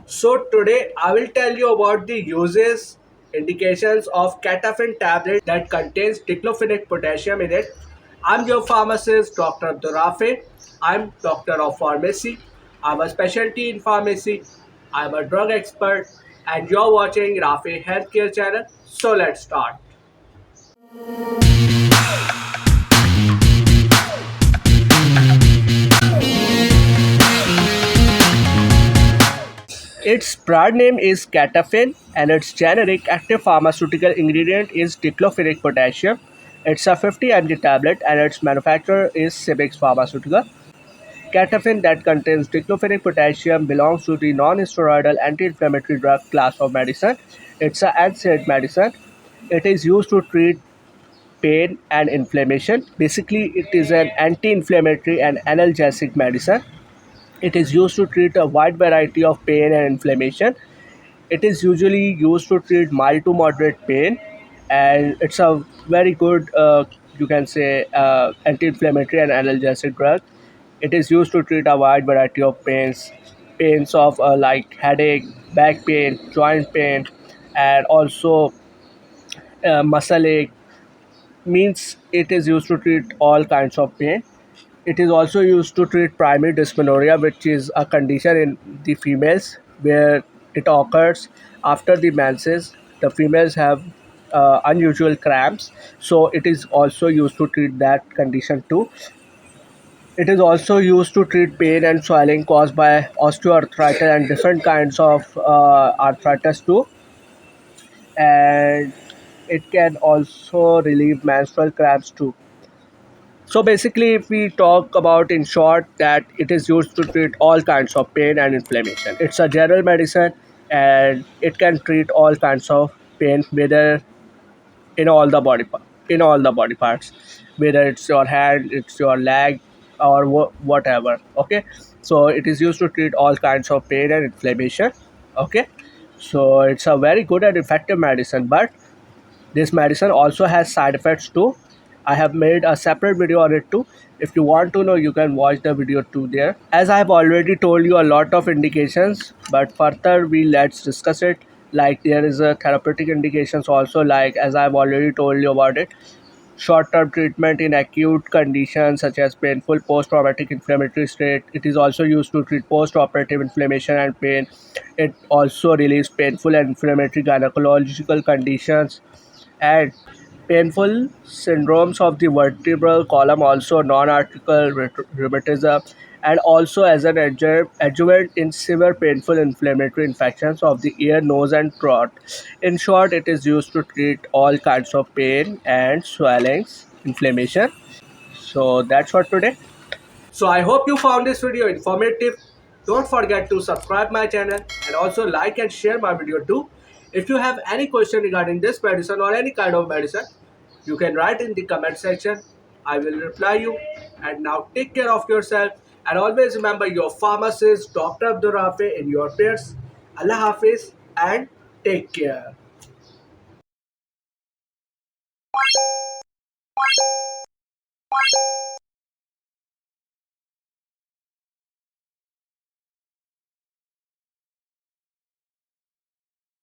So today I will tell you about the uses, indications of Catafen tablet that contains Diclofenac Potassium in it. I'm your pharmacist, Dr. Abdur Rafy. I'm doctor of pharmacy. I have a specialty in pharmacy. I'm a drug expert, and you're watching Rafy Healthcare channel. So let's start. Its brand name is Catafen and its generic active pharmaceutical ingredient is diclofenac potassium. It's a 50 mg tablet and its manufacturer is Cibix Pharmaceutical. Catafen that contains diclofenac potassium belongs to the non-steroidal anti-inflammatory drug class of medicine. It's an NSAID medicine. It is used to treat pain and inflammation. Basically, it is an anti-inflammatory and analgesic medicine. It is used to treat a wide variety of pain and inflammation. It is usually used to treat mild to moderate pain, and it's a very good, you can say, anti-inflammatory and analgesic drug. It is used to treat a wide variety of pains of like headache, back pain, joint pain, and also muscle ache. Means it is used to treat all kinds of pain. It is also used to treat primary dysmenorrhea, which is a condition in the females where it occurs after the menses. The females have unusual cramps, so it is also used to treat that condition too. It is also used to treat pain and swelling caused by osteoarthritis and different kinds of arthritis too. And it can also relieve menstrual cramps too. So basically, if we talk about in short, that it is used to treat all kinds of pain and inflammation. It's a general medicine and it can treat all kinds of pain, whether in all the in all the body parts, whether it's your hand, it's your leg, or whatever. Okay, so it is used to treat all kinds of pain and inflammation. Okay, so it's a very good and effective medicine, but this medicine also has side effects too. I have made a separate video on it too. If you want to know, you can watch the video too there. As I have already told you a lot of indications, but further we let's discuss it. Like there is a therapeutic indications also, like as I have already told you about it. Short-term treatment in acute conditions such as painful post-traumatic inflammatory state. It is also used to treat post-operative inflammation and pain. It also relieves painful and inflammatory gynecological conditions and painful syndromes of the vertebral column, also non-arterial rheumatism, and also as an adjuvant in severe painful inflammatory infections of the ear, nose, and throat. In short, it is used to treat all kinds of pain and swellings, inflammation. So that's for today. So I hope you found this video informative. Don't forget to subscribe my channel and also like and share my video too. If you have any question regarding this medicine or any kind of medicine, you can write in the comment section. I will reply you. And now take care of yourself and always remember your pharmacist Dr. Abdur Rafy in your prayers. Allah Hafiz and take care.